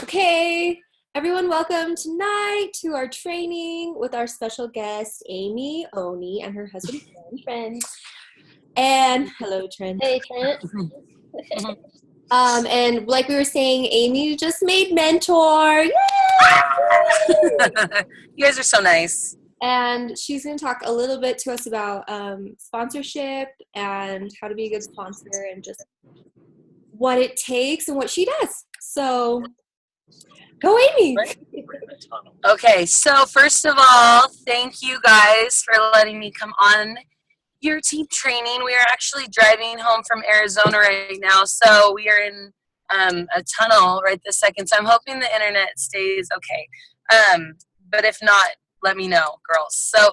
Okay, everyone, welcome tonight to our training with our special guest, Amy Oni, and her husband, Trent. And hello, Trent. Hey, Trent. And like we were saying, Amy just made mentor. Yay! You guys are so nice. And she's going to talk a little bit to us about sponsorship and how to be a good sponsor and just what it takes and what she does. So, go Amy! Okay, so first of all, thank you guys for letting me come on your team training. We are actually driving home from Arizona right now, so we are in a tunnel right this second. So I'm hoping the internet stays okay. But if not, let me know, girls. So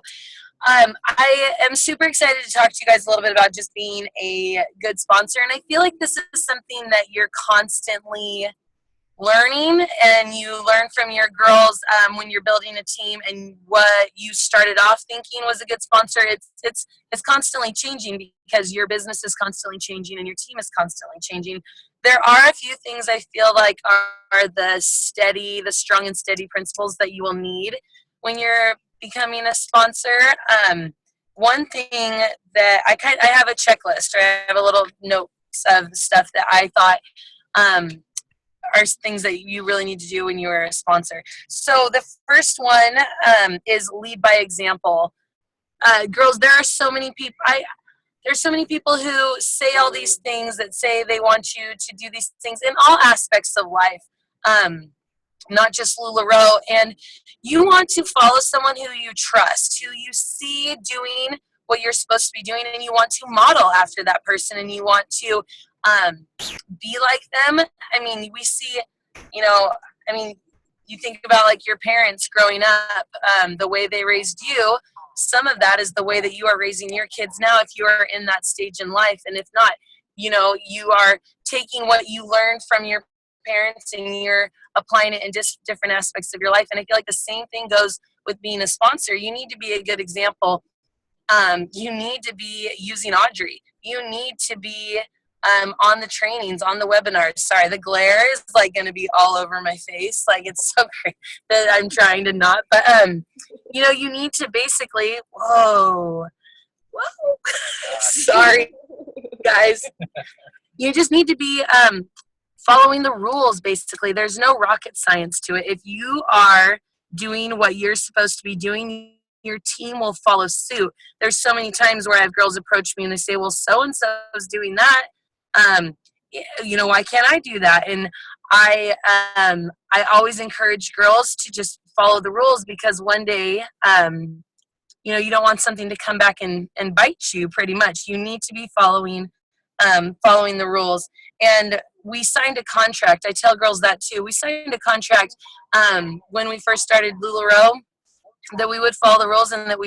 I am super excited to talk to you guys a little bit about just being a good sponsor, and I feel like this is something that you're constantly learning, and you learn from your girls when you're building a team, and what you started off thinking was a good sponsor, it's constantly changing because your business is constantly changing and your team is constantly changing. There are a few things I feel like are the strong and steady principles that you will need when you're becoming a sponsor. One thing that I have a checklist, or I have a little notes of stuff that I thought are things that you really need to do when you're a sponsor. So the first one is lead by example. Girls, there are so many people. There's so many people who say all these things, that say they want you to do these things in all aspects of life, not just LuLaRoe. And you want to follow someone who you trust, who you see doing what you're supposed to be doing, and you want to model after that person, and you want to be like them. I mean, we see, you think about like your parents growing up, the way they raised you. Some of that is the way that you are raising your kids now, if you are in that stage in life. And if not, you are taking what you learned from your parents and you're applying it in just different aspects of your life. And I feel like the same thing goes with being a sponsor. You need to be a good example. You need to be using Audrey. You need to be on the trainings, on the webinars. Sorry, the glare is like going to be all over my face. Like, it's so great that I'm trying to not. But, you need to basically, whoa. Sorry, guys. You just need to be following the rules, basically. There's no rocket science to it. If you are doing what you're supposed to be doing, your team will follow suit. There's so many times where I have girls approach me and they say, well, so-and-so is doing that. Why can't I do that? And I always encourage girls to just follow the rules, because one day, you don't want something to come back and bite you. Pretty much, you need to be following the rules. And we signed a contract. I tell girls that too. We signed a contract when we first started LuLaRoe, that we would follow the rules, and that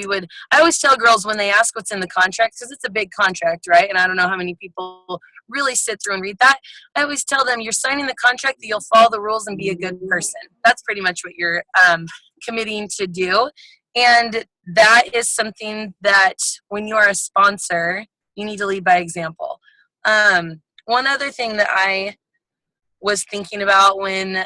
I always tell girls when they ask what's in the contract, because it's a big contract, right? And I don't know how many people really sit through and read that. I always tell them, you're signing the contract that you'll follow the rules and be a good person. That's pretty much what you're committing to do. And that is something that when you are a sponsor, you need to lead by example. One other thing that I was thinking about when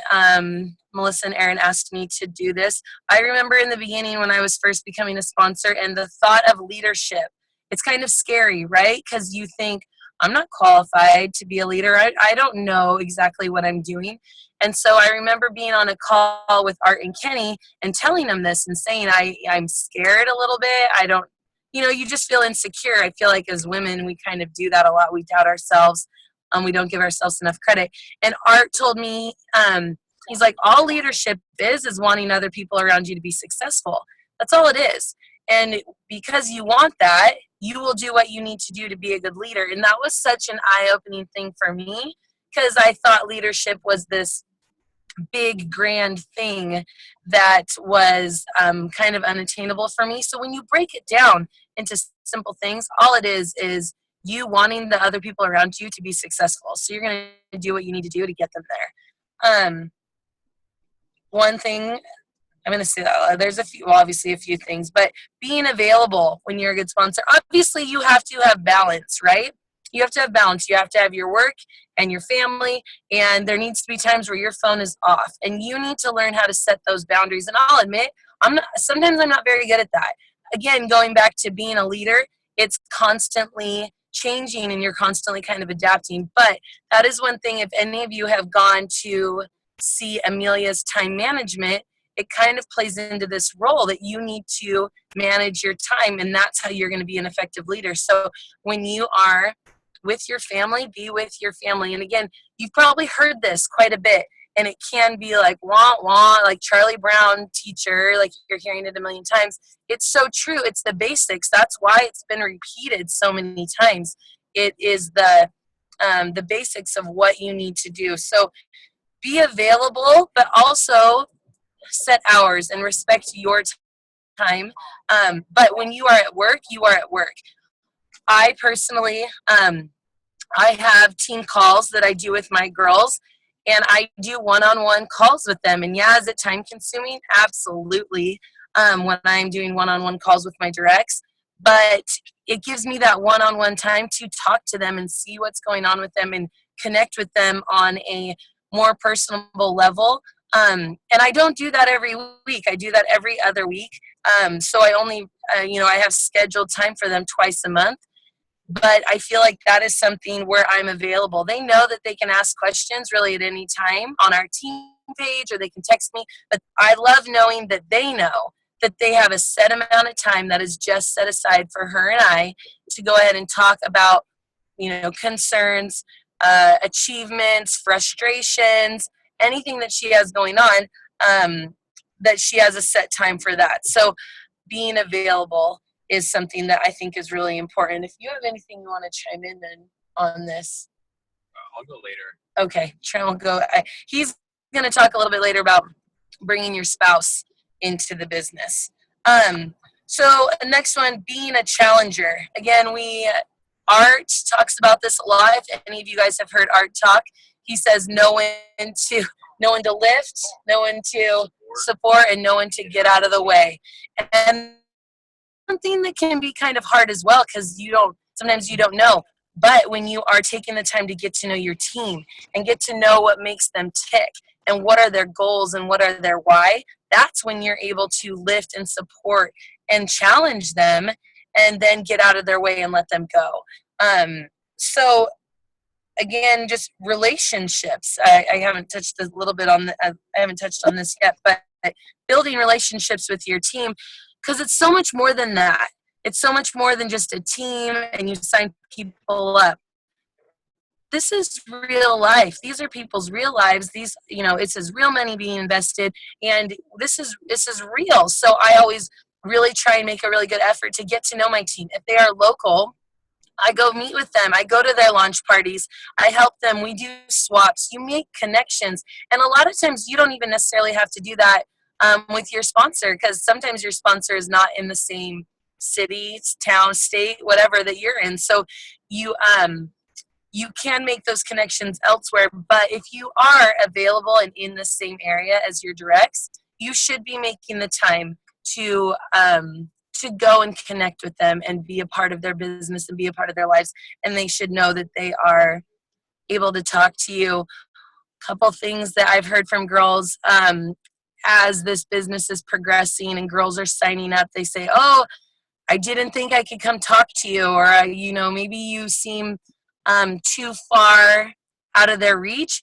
Melissa and Aaron asked me to do this, I remember in the beginning when I was first becoming a sponsor, and the thought of leadership, it's kind of scary, right? Because you think, I'm not qualified to be a leader. I don't know exactly what I'm doing. And so I remember being on a call with Art and Kenny and telling them this and saying, I'm scared a little bit. I don't, you just feel insecure. I feel like as women, we kind of do that a lot. We doubt ourselves. We don't give ourselves enough credit. And Art told me, he's like, all leadership is wanting other people around you to be successful. That's all it is. And because you want that, you will do what you need to do to be a good leader. And that was such an eye-opening thing for me, because I thought leadership was this big, grand thing that was kind of unattainable for me. So when you break it down into simple things, all it is you wanting the other people around you to be successful. So you're going to do what you need to do to get them there. One thing, I'm going to say that there's obviously a few things, but being available when you're a good sponsor. Obviously, you have to have balance, right? You have to have balance. You have to have your work and your family, and there needs to be times where your phone is off, and you need to learn how to set those boundaries. And I'll admit, sometimes I'm not very good at that. Again, going back to being a leader, it's constantly changing and you're constantly kind of adapting. But that is one thing, if any of you have gone to see Amelia's time management, it kind of plays into this role that you need to manage your time, and that's how you're going to be an effective leader. So when you are with your family, be with your family. And again, you've probably heard this quite a bit, and it can be like wah wah, like Charlie Brown teacher, like you're hearing it a million times. It's so true. It's the basics. That's why it's been repeated so many times. It is the basics of what you need to do. So be available, but also set hours and respect your time. But when you are at work, you are at work. I personally, I have team calls that I do with my girls, and I do one-on-one calls with them. And yeah, is it time consuming? Absolutely. When I'm doing one-on-one calls with my directs, but it gives me that one-on-one time to talk to them and see what's going on with them and connect with them on a more personable level. And I don't do that every week. I do that every other week. So I only, I have scheduled time for them twice a month. But I feel like that is something where I'm available. They know that they can ask questions really at any time on our team page, or they can text me. But I love knowing that they know that they have a set amount of time that is just set aside for her and I to go ahead and talk about, concerns, achievements, frustrations, anything that she has going on, that she has a set time for that. So being available is something that I think is really important. If you have anything you want to chime in then on this. I'll go later. Okay, Trent will go. He's going to talk a little bit later about bringing your spouse into the business. So the next one, being a challenger. Again, Art talks about this a lot. If any of you guys have heard Art talk, he says no one to lift, no one to support, and no one to get out of the way. And something that can be kind of hard as well, because sometimes you don't know. But when you are taking the time to get to know your team and get to know what makes them tick and what are their goals and what are their why, that's when you're able to lift and support and challenge them and then get out of their way and let them go. So again, just relationships. I haven't touched a little bit on I haven't touched on this yet, but building relationships with your team, because it's so much more than that. It's so much more than just a team and you sign people up. This is real life. These are people's real lives. These, it says real money being invested, and this is real. So I always really try and make a really good effort to get to know my team. If they are local, I go meet with them. I go to their launch parties. I help them. We do swaps. You make connections. And a lot of times you don't even necessarily have to do that with your sponsor, because sometimes your sponsor is not in the same city, town, state, whatever that you're in. So you can make those connections elsewhere. But if you are available and in the same area as your directs, you should be making the time to go and connect with them and be a part of their business and be a part of their lives. And they should know that they are able to talk to you. A couple things that I've heard from girls as this business is progressing and girls are signing up, they say, oh, I didn't think I could come talk to you, or maybe you seem too far out of their reach.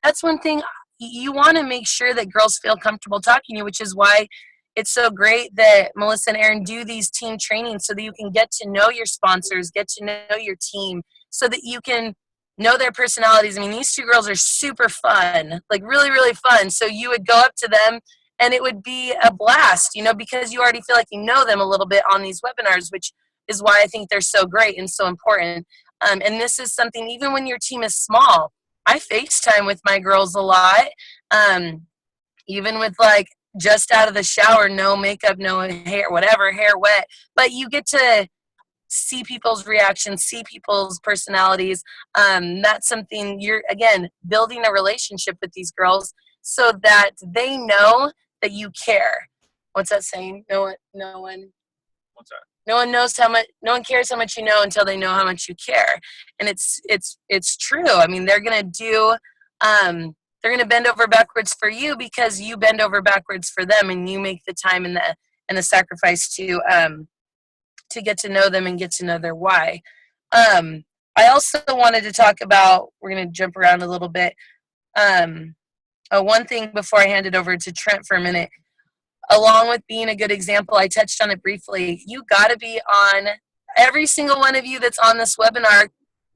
That's one thing. You want to make sure that girls feel comfortable talking to you, which is why it's so great that Melissa and Aaron do these team trainings, so that you can get to know your sponsors, get to know your team, so that you can know their personalities. I mean, these two girls are super fun, like really, really fun. So you would go up to them and it would be a blast, because you already feel like you know them a little bit on these webinars, which is why I think they're so great and so important. And this is something, even when your team is small, I FaceTime with my girls a lot, even with just out of the shower, no makeup, no hair, whatever, hair wet. But you get to see people's reactions, see people's personalities. That's something you're, again, building a relationship with these girls so that they know that you care. What's that saying? No one. What's that? No one cares how much you know until they know how much you care. And it's true. I mean, they're going to bend over backwards for you because you bend over backwards for them, and you make the time and the sacrifice to get to know them and get to know their why. I also wanted to talk about, we're going to jump around a little bit. One thing before I hand it over to Trent for a minute, along with being a good example, I touched on it briefly. You got to be on, every single one of you that's on this webinar,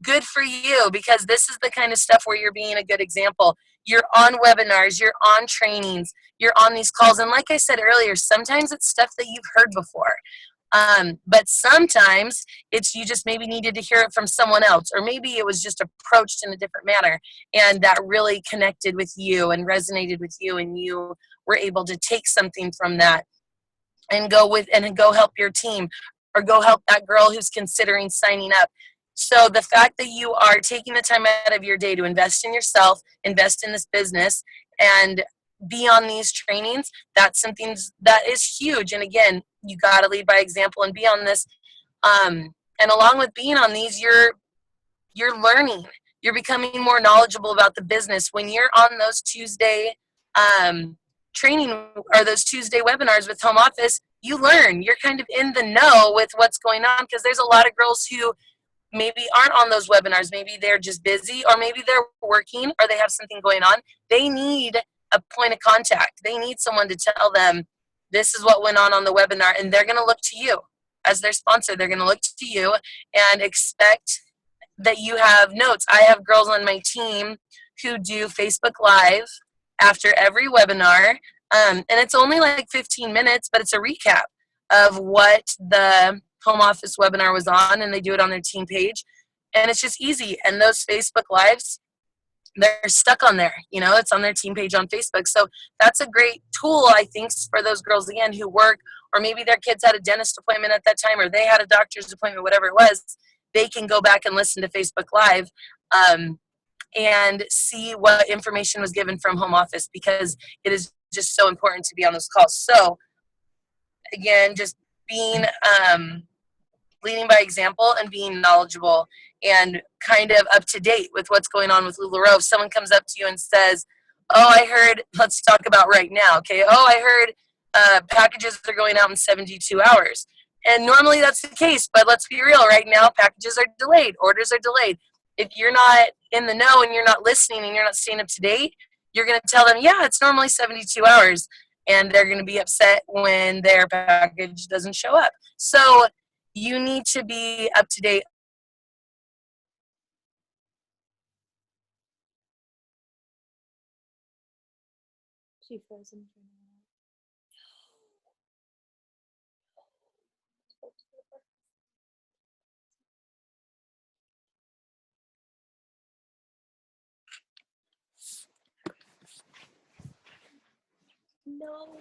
good for you, because this is the kind of stuff where you're being a good example. You're on webinars, you're on trainings, you're on these calls. And like I said earlier, sometimes it's stuff that you've heard before. But sometimes it's you just maybe needed to hear it from someone else, or maybe it was just approached in a different manner, and that really connected with you and resonated with you, and you were able to take something from that and go help your team, or go help that girl who's considering signing up. So the fact that you are taking the time out of your day to invest in yourself, invest in this business, and be on these trainings, that's something that is huge. And again, you got to lead by example and be on this. And along with being on these, you're learning. You're becoming more knowledgeable about the business. When you're on those Tuesday training, or those Tuesday webinars with Home Office, you learn. You're kind of in the know with what's going on, because there's a lot of girls who maybe aren't on those webinars. Maybe they're just busy, or maybe they're working, or they have something going on. They need a point of contact. They need someone to tell them, this is what went on the webinar, and they're going to look to you as their sponsor. They're going to look to you and expect that you have notes. I have girls on my team who do Facebook Live after every webinar, and it's only like 15 minutes, but it's a recap of what the Home Office webinar was on, and they do it on their team page, and it's just easy. And those Facebook Lives, they're stuck on there. It's on their team page on Facebook. So that's a great tool, I think, for those girls, again, who work, or maybe their kids had a dentist appointment at that time, or they had a doctor's appointment, whatever it was. They can go back and listen to Facebook Live and see what information was given from Home Office, because it is just so important to be on those calls. So again, just being leading by example and being knowledgeable and kind of up to date with what's going on with LuLaRoe. If someone comes up to you and says, oh, I heard, let's talk about right now, okay? Oh, I heard packages are going out in 72 hours. And normally that's the case, but let's be real. Right now, packages are delayed. Orders are delayed. If you're not in the know and you're not listening and you're not staying up to date, you're going to tell them, yeah, it's normally 72 hours. And they're going to be upset when their package doesn't show up. So you need to be up to date. She frozen. No.